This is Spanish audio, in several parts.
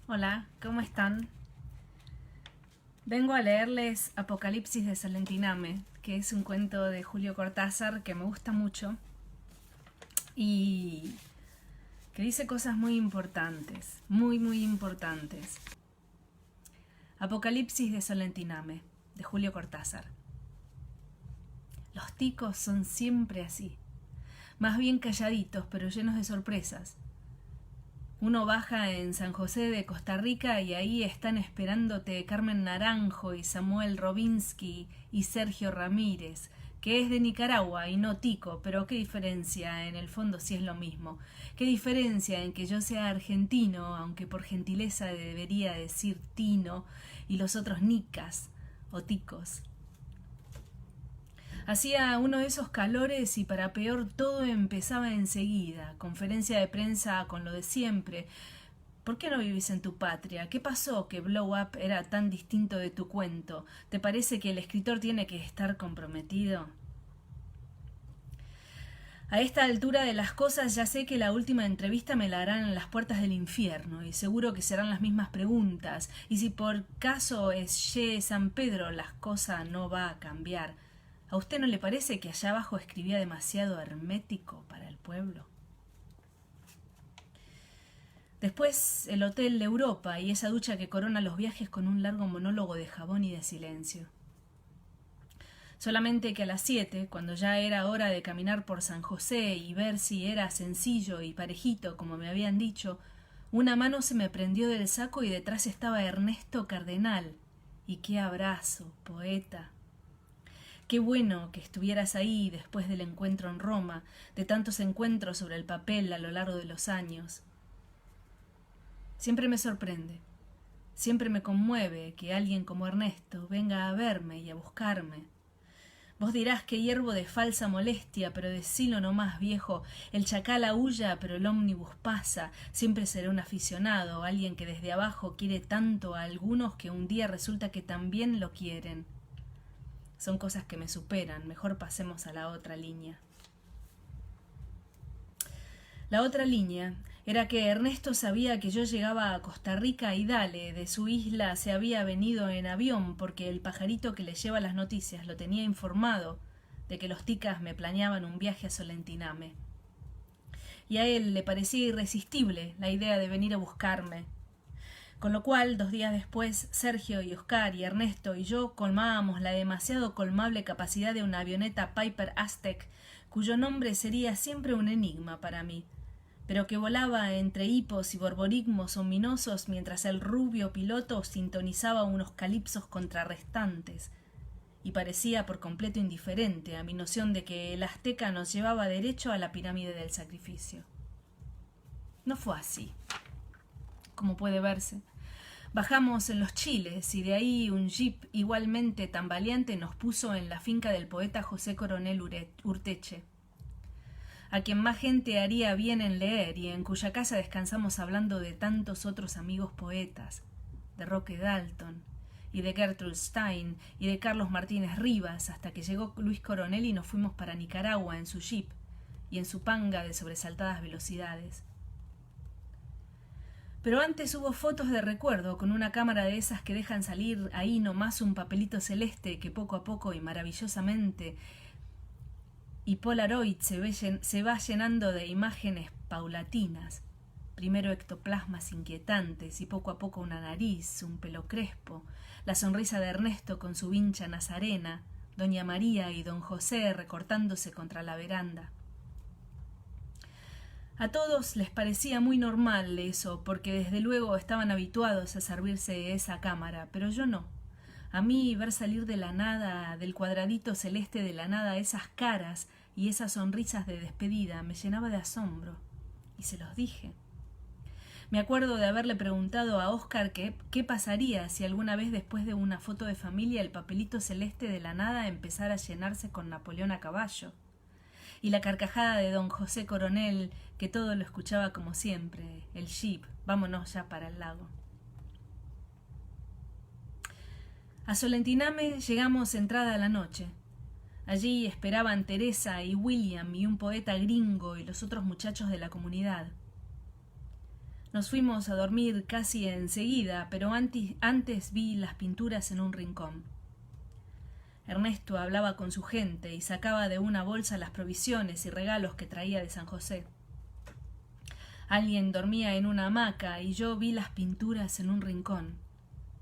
Hola, ¿cómo están? Vengo a leerles Apocalipsis de Salentiname, que es un cuento de Julio Cortázar que me gusta mucho y que dice cosas muy importantes, muy importantes. Apocalipsis de Salentiname, de Julio Cortázar. Los ticos son siempre así, más bien calladitos pero llenos de sorpresas. Uno baja en San José de Costa Rica y ahí están esperándote Carmen Naranjo y Samuel Robinsky y Sergio Ramírez, que es de Nicaragua y no tico, pero qué diferencia, en el fondo sí es lo mismo. Qué diferencia en que yo sea argentino, aunque por gentileza debería decir tino, y los otros nicas o ticos. Hacía uno de esos calores y para peor todo empezaba enseguida. Conferencia de prensa con lo de siempre. ¿Por qué no vivís en tu patria? ¿Qué pasó que Blow Up era tan distinto de tu cuento? ¿Te parece que el escritor tiene que estar comprometido? A esta altura de las cosas ya sé que la última entrevista me la harán en las puertas del infierno y seguro que serán las mismas preguntas y si por caso es Ye San Pedro las cosas no va a cambiar. ¿A usted no le parece que allá abajo escribía demasiado hermético para el pueblo? Después el Hotel de Europa y esa ducha que corona los viajes con un largo monólogo de jabón y de silencio. Solamente que a las 7, cuando ya era hora de caminar por San José y ver si era sencillo y parejito, como me habían dicho, una mano se me prendió del saco y detrás estaba Ernesto Cardenal. Y qué abrazo, poeta. Qué bueno que estuvieras ahí después del encuentro en Roma, de tantos encuentros sobre el papel a lo largo de los años. Siempre me sorprende, siempre me conmueve que alguien como Ernesto venga a verme y a buscarme. Vos dirás que hiervo de falsa molestia, pero decilo nomás, viejo, el chacal aúlla, pero el ómnibus pasa, siempre seré un aficionado, alguien que desde abajo quiere tanto a algunos que un día resulta que también lo quieren. Son cosas que me superan, mejor pasemos a la otra línea. La otra línea era que Ernesto sabía que yo llegaba a Costa Rica y dale, de su isla se había venido en avión porque el pajarito que le lleva las noticias lo tenía informado de que los ticas me planeaban un viaje a Solentiname. Y a él le parecía irresistible la idea de venir a buscarme. Con lo cual, 2 días después, Sergio y Oscar y Ernesto y yo colmábamos la demasiado colmable capacidad de una avioneta Piper Aztec, cuyo nombre sería siempre un enigma para mí, pero que volaba entre hipos y borborigmos ominosos mientras el rubio piloto sintonizaba unos calipsos contrarrestantes, y parecía por completo indiferente a mi noción de que el azteca nos llevaba derecho a la pirámide del sacrificio. No fue así, como puede verse. Bajamos en los Chiles y de ahí un jeep igualmente tambaleante nos puso en la finca del poeta José Coronel Urteche, a quien más gente haría bien en leer y en cuya casa descansamos hablando de tantos otros amigos poetas, de Roque Dalton y de Gertrude Stein y de Carlos Martínez Rivas, hasta que llegó Luis Coronel y nos fuimos para Nicaragua en su jeep y en su panga de sobresaltadas velocidades. Pero antes hubo fotos de recuerdo con una cámara de esas que dejan salir ahí nomás un papelito celeste que poco a poco y maravillosamente y Polaroid se va llenando de imágenes paulatinas. Primero ectoplasmas inquietantes y poco a poco una nariz, un pelo crespo, la sonrisa de Ernesto con su vincha nazarena, doña María y don José recortándose contra la veranda. A todos les parecía muy normal eso, porque desde luego estaban habituados a servirse esa cámara, pero yo no. A mí ver salir de la nada, del cuadradito celeste de la nada, esas caras y esas sonrisas de despedida me llenaba de asombro. Y se los dije. Me acuerdo de haberle preguntado a Oscar qué pasaría si alguna vez después de una foto de familia el papelito celeste de la nada empezara a llenarse con Napoleón a caballo. Y la carcajada de don José Coronel, que todo lo escuchaba como siempre, el jeep, vámonos ya para el lago. A Solentiname llegamos entrada la noche. Allí esperaban Teresa y William y un poeta gringo y los otros muchachos de la comunidad. Nos fuimos a dormir casi enseguida, pero antes vi las pinturas en un rincón. Ernesto hablaba con su gente y sacaba de una bolsa las provisiones y regalos que traía de San José. Alguien dormía en una hamaca y yo vi las pinturas en un rincón.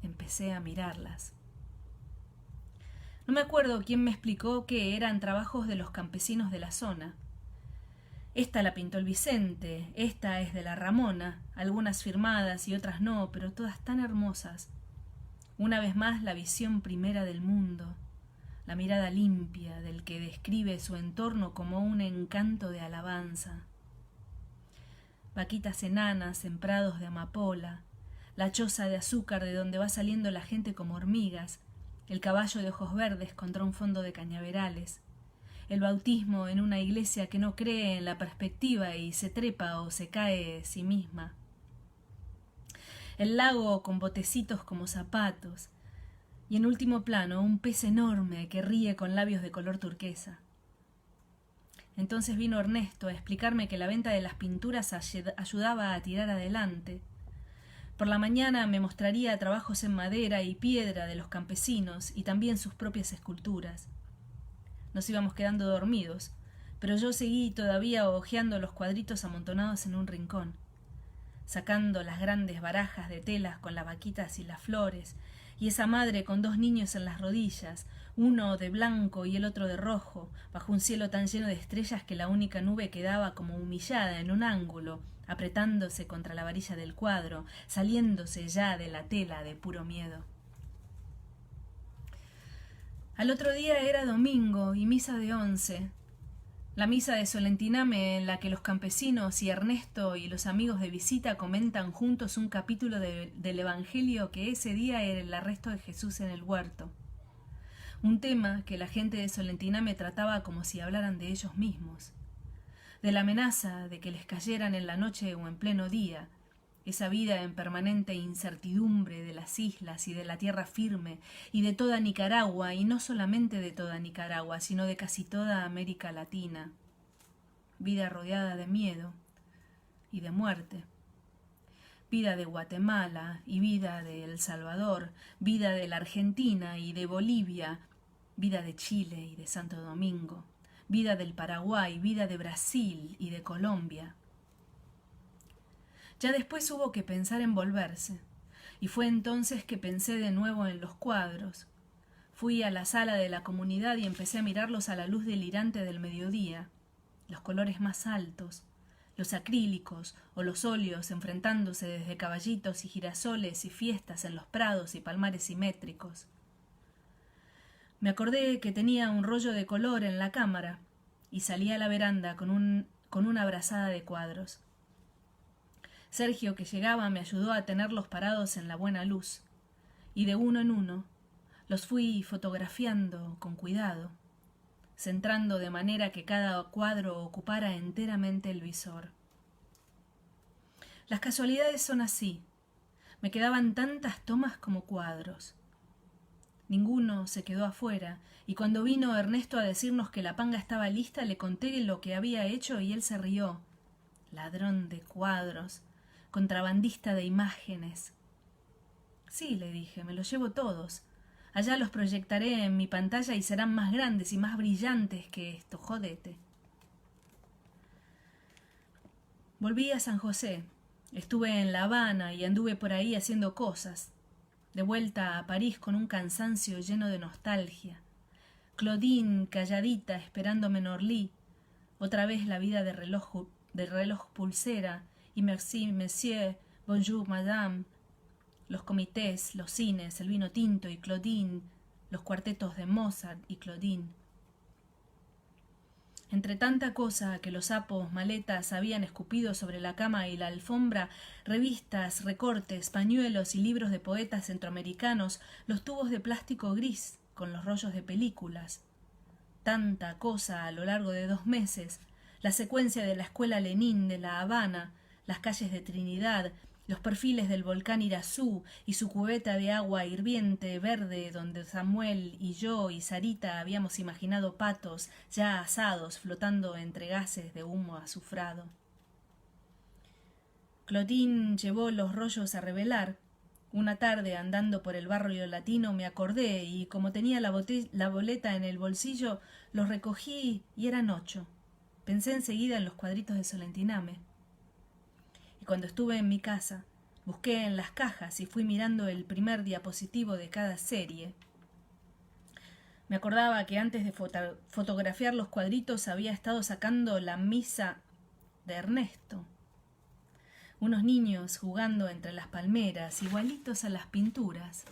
Empecé a mirarlas. No me acuerdo quién me explicó que eran trabajos de los campesinos de la zona. Esta la pintó el Vicente, esta es de la Ramona, algunas firmadas y otras no, pero todas tan hermosas. Una vez más la visión primera del mundo, la mirada limpia del que describe su entorno como un encanto de alabanza. Vaquitas enanas en prados de amapola, la choza de azúcar de donde va saliendo la gente como hormigas, el caballo de ojos verdes contra un fondo de cañaverales, el bautismo en una iglesia que no cree en la perspectiva y se trepa o se cae de sí misma, el lago con botecitos como zapatos, y en último plano un pez enorme que ríe con labios de color turquesa. Entonces vino Ernesto a explicarme que la venta de las pinturas ayudaba a tirar adelante. Por la mañana me mostraría trabajos en madera y piedra de los campesinos y también sus propias esculturas. Nos íbamos quedando dormidos, pero yo seguí todavía hojeando los cuadritos amontonados en un rincón, sacando las grandes barajas de telas con las vaquitas y las flores, y esa madre con dos niños en las rodillas, uno de blanco y el otro de rojo, bajo un cielo tan lleno de estrellas que la única nube quedaba como humillada en un ángulo, apretándose contra la varilla del cuadro, saliéndose ya de la tela de puro miedo. Al otro día era domingo y misa de 11, la misa de Solentiname en la que los campesinos y Ernesto y los amigos de visita comentan juntos un capítulo del Evangelio que ese día era el arresto de Jesús en el huerto. Un tema que la gente de Solentiname trataba como si hablaran de ellos mismos, de la amenaza de que les cayeran en la noche o en pleno día, esa vida en permanente incertidumbre de las islas y de la tierra firme y de toda Nicaragua, y no solamente de toda Nicaragua, sino de casi toda América Latina. Vida rodeada de miedo y de muerte. Vida de Guatemala y vida de El Salvador, vida de la Argentina y de Bolivia, vida de Chile y de Santo Domingo, vida del Paraguay, vida de Brasil y de Colombia. Ya después hubo que pensar en volverse, y fue entonces que pensé de nuevo en los cuadros. Fui a la sala de la comunidad y empecé a mirarlos a la luz delirante del mediodía, los colores más altos, los acrílicos o los óleos enfrentándose desde caballitos y girasoles y fiestas en los prados y palmares simétricos. Me acordé que tenía un rollo de color en la cámara y salí a la veranda con una brazada de cuadros. Sergio, que llegaba, me ayudó a tenerlos parados en la buena luz, y de uno en uno los fui fotografiando con cuidado, centrando de manera que cada cuadro ocupara enteramente el visor. Las casualidades son así. Me quedaban tantas tomas como cuadros. Ninguno se quedó afuera, y cuando vino Ernesto a decirnos que la panga estaba lista, le conté lo que había hecho y él se rió. Ladrón de cuadros, contrabandista de imágenes. Sí, le dije, me los llevo todos. Allá los proyectaré en mi pantalla y serán más grandes y más brillantes que esto, jodete. Volví a San José. Estuve en La Habana y anduve por ahí haciendo cosas. De vuelta a París con un cansancio lleno de nostalgia. Claudine calladita esperándome en Orly. Otra vez la vida de reloj pulsera. Y merci, monsieur, bonjour, madame, los comités, los cines, el vino tinto y Claudine, los cuartetos de Mozart y Claudine. Entre tanta cosa que los sapos maletas habían escupido sobre la cama y la alfombra, revistas, recortes, pañuelos y libros de poetas centroamericanos, los tubos de plástico gris con los rollos de películas. Tanta cosa a lo largo de 2 meses, la secuencia de la escuela Lenin de La Habana, las calles de Trinidad, los perfiles del volcán Irazú y su cubeta de agua hirviente verde donde Samuel y yo y Sarita habíamos imaginado patos ya asados flotando entre gases de humo azufrado. Clotín llevó los rollos a revelar. Una tarde, andando por el barrio latino, me acordé y, como tenía la boleta en el bolsillo, los recogí y eran 8. Pensé enseguida en los cuadritos de Solentiname. Y cuando estuve en mi casa, busqué en las cajas y fui mirando el primer diapositivo de cada serie. Me acordaba que antes de fotografiar los cuadritos había estado sacando la misa de Ernesto. Unos niños jugando entre las palmeras, igualitos a las pinturas.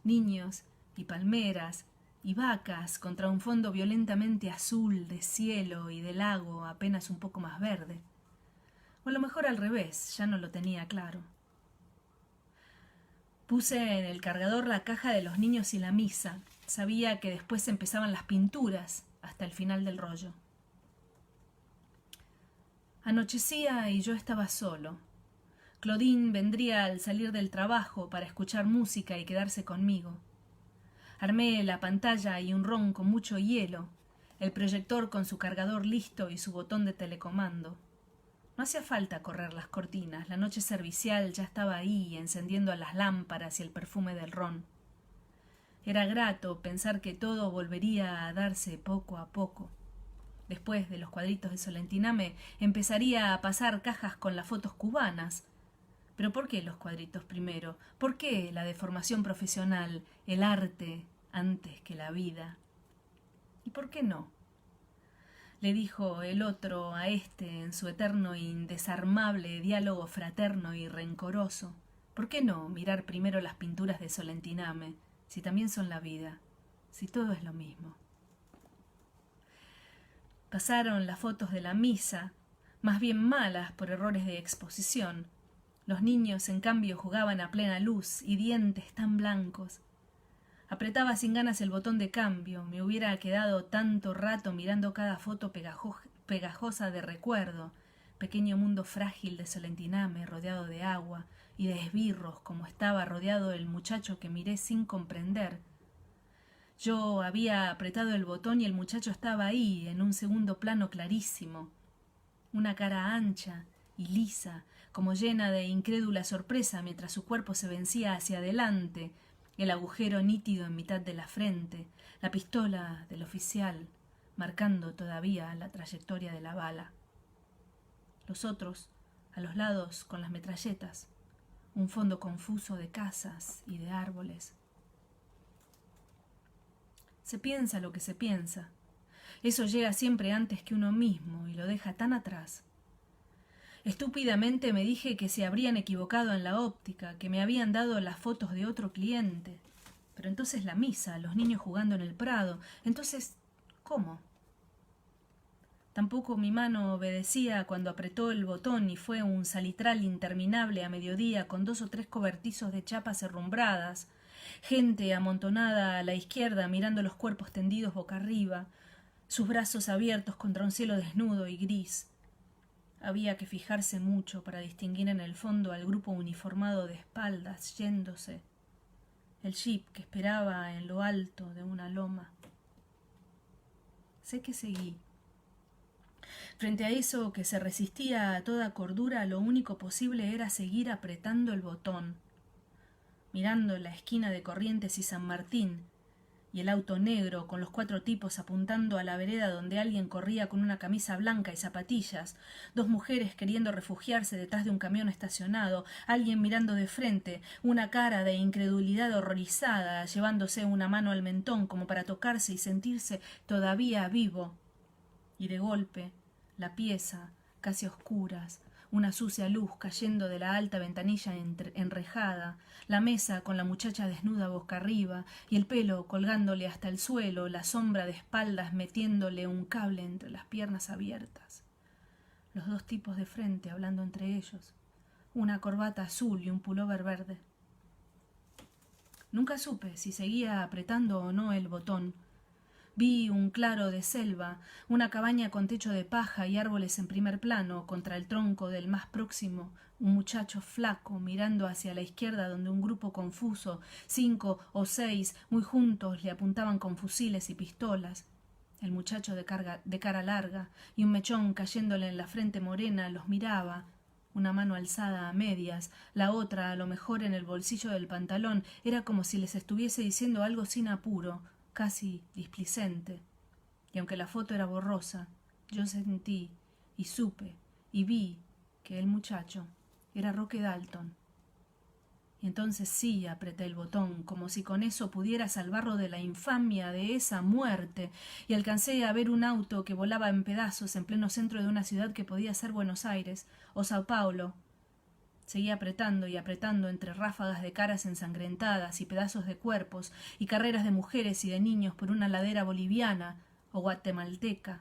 Niños y palmeras y vacas contra un fondo violentamente azul de cielo y de lago apenas un poco más verde. O a lo mejor al revés, ya no lo tenía claro. Puse en el cargador la caja de los niños y la misa. Sabía que después empezaban las pinturas hasta el final del rollo. Anochecía y yo estaba solo. Claudine vendría al salir del trabajo para escuchar música y quedarse conmigo. Armé la pantalla y un ron con mucho hielo, el proyector con su cargador listo y su botón de telecomando. No hacía falta correr las cortinas, la noche servicial ya estaba ahí, encendiendo las lámparas y el perfume del ron. Era grato pensar que todo volvería a darse poco a poco. Después de los cuadritos de Solentiname, empezaría a pasar cajas con las fotos cubanas. ¿Pero por qué los cuadritos primero? ¿Por qué la deformación profesional, el arte, antes que la vida? ¿Y por qué no? Le dijo el otro a este en su eterno e indesarmable diálogo fraterno y rencoroso. ¿Por qué no mirar primero las pinturas de Solentiname, si también son la vida, si todo es lo mismo? Pasaron las fotos de la misa, más bien malas por errores de exposición. Los niños, en cambio, jugaban a plena luz y dientes tan blancos. Apretaba sin ganas el botón de cambio. Me hubiera quedado tanto rato mirando cada foto pegajosa de recuerdo. Pequeño mundo frágil de Solentiname, rodeado de agua y de esbirros, como estaba rodeado el muchacho que miré sin comprender. Yo había apretado el botón y el muchacho estaba ahí, en un segundo plano clarísimo. Una cara ancha y lisa, como llena de incrédula sorpresa mientras su cuerpo se vencía hacia adelante, el agujero nítido en mitad de la frente, la pistola del oficial, marcando todavía la trayectoria de la bala. Los otros, a los lados con las metralletas, un fondo confuso de casas y de árboles. Se piensa lo que se piensa. Eso llega siempre antes que uno mismo y lo deja tan atrás. Estúpidamente me dije que se habrían equivocado en la óptica, que me habían dado las fotos de otro cliente. Pero entonces la misa, los niños jugando en el prado. Entonces, ¿cómo? Tampoco mi mano obedecía cuando apretó el botón y fue un salitral interminable a mediodía con 2 o 3 cobertizos de chapas herrumbradas, gente amontonada a la izquierda mirando los cuerpos tendidos boca arriba, sus brazos abiertos contra un cielo desnudo y gris. Había que fijarse mucho para distinguir en el fondo al grupo uniformado de espaldas yéndose, el jeep que esperaba en lo alto de una loma. Sé que seguí. Frente a eso que se resistía a toda cordura, lo único posible era seguir apretando el botón, mirando la esquina de Corrientes y San Martín, y el auto negro con los 4 tipos apuntando a la vereda donde alguien corría con una camisa blanca y zapatillas, 2 mujeres queriendo refugiarse detrás de un camión estacionado, alguien mirando de frente, una cara de incredulidad horrorizada, llevándose una mano al mentón como para tocarse y sentirse todavía vivo. Y de golpe, la pieza, casi a oscuras, una sucia luz cayendo de la alta ventanilla enrejada, la mesa con la muchacha desnuda boca arriba y el pelo colgándole hasta el suelo, la sombra de espaldas metiéndole un cable entre las piernas abiertas. Los 2 tipos de frente hablando entre ellos, una corbata azul y un pullover verde. Nunca supe si seguía apretando o no el botón. Vi un claro de selva, una cabaña con techo de paja y árboles en primer plano, contra el tronco del más próximo, un muchacho flaco mirando hacia la izquierda donde un grupo confuso, 5 o 6, muy juntos, le apuntaban con fusiles y pistolas. El muchacho de cara larga y un mechón cayéndole en la frente morena los miraba, una mano alzada a medias, la otra a lo mejor en el bolsillo del pantalón. Era como si les estuviese diciendo algo sin apuro, casi displicente. Y aunque la foto era borrosa, yo sentí y supe y vi que el muchacho era Roque Dalton. Y entonces sí apreté el botón, como si con eso pudiera salvarlo de la infamia de esa muerte, y alcancé a ver un auto que volaba en pedazos en pleno centro de una ciudad que podía ser Buenos Aires o Sao Paulo. Seguí apretando y apretando entre ráfagas de caras ensangrentadas y pedazos de cuerpos y carreras de mujeres y de niños por una ladera boliviana o guatemalteca.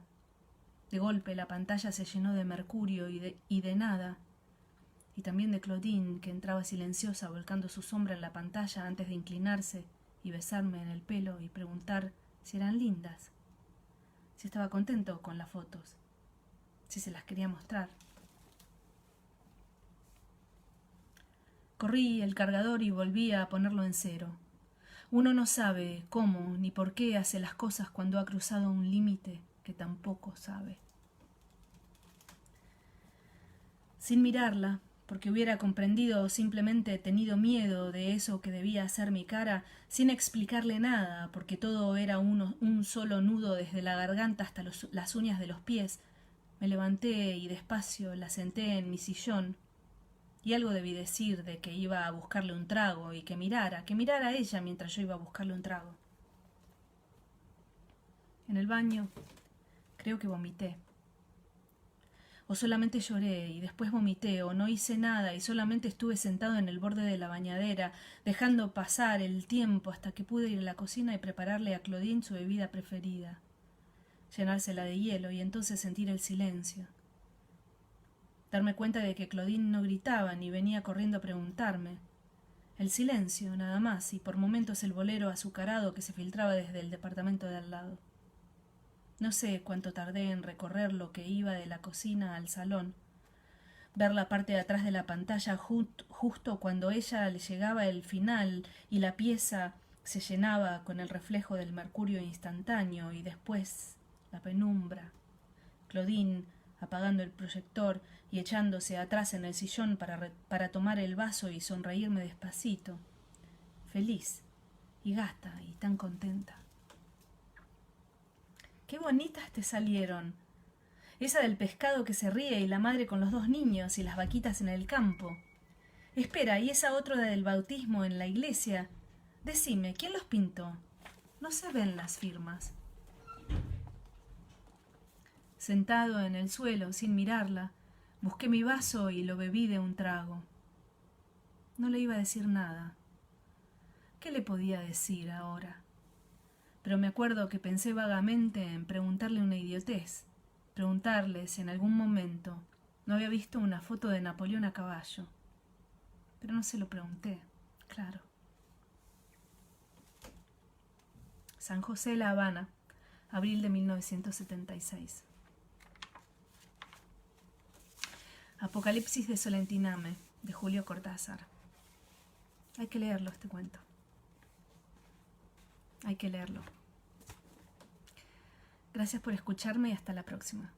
De golpe la pantalla se llenó de mercurio y de nada, y también de Claudine, que entraba silenciosa volcando su sombra en la pantalla antes de inclinarse y besarme en el pelo y preguntar si eran lindas, si estaba contento con las fotos, si se las quería mostrar. Corrí el cargador y volví a ponerlo en cero. Uno no sabe cómo ni por qué hace las cosas cuando ha cruzado un límite que tampoco sabe. Sin mirarla, porque hubiera comprendido o simplemente tenido miedo de eso que debía hacer mi cara, sin explicarle nada, porque todo era un solo nudo desde la garganta hasta las uñas de los pies, me levanté y despacio la senté en mi sillón. Y algo debí decir de que iba a buscarle un trago y que mirara a ella mientras yo iba a buscarle un trago. En el baño creo que vomité. O solamente lloré y después vomité, o no hice nada y solamente estuve sentado en el borde de la bañadera, dejando pasar el tiempo hasta que pude ir a la cocina y prepararle a Claudine su bebida preferida, llenársela de hielo y entonces sentir el silencio. Darme cuenta de que Claudine no gritaba ni venía corriendo a preguntarme. El silencio, nada más, y por momentos el bolero azucarado que se filtraba desde el departamento de al lado. No sé cuánto tardé en recorrer lo que iba de la cocina al salón, ver la parte de atrás de la pantalla justo cuando ella le llegaba el final y la pieza se llenaba con el reflejo del mercurio instantáneo, y después la penumbra. Claudine apagando el proyector y echándose atrás en el sillón para tomar el vaso y sonreírme despacito, feliz y gasta y tan contenta. ¡Qué bonitas te salieron! Esa del pescado que se ríe y la madre con los 2 niños y las vaquitas en el campo. Espera, ¿y esa otra del bautismo en la iglesia? Decime, ¿quién los pintó? No se ven las firmas. Sentado en el suelo, sin mirarla, busqué mi vaso y lo bebí de un trago. No le iba a decir nada. ¿Qué le podía decir ahora? Pero me acuerdo que pensé vagamente en preguntarle una idiotez, preguntarle si en algún momento no había visto una foto de Napoleón a caballo. Pero no se lo pregunté, claro. San José, La Habana, abril de 1976. Apocalipsis de Solentiname, de Julio Cortázar. Hay que leerlo este cuento. Hay que leerlo. Gracias por escucharme y hasta la próxima.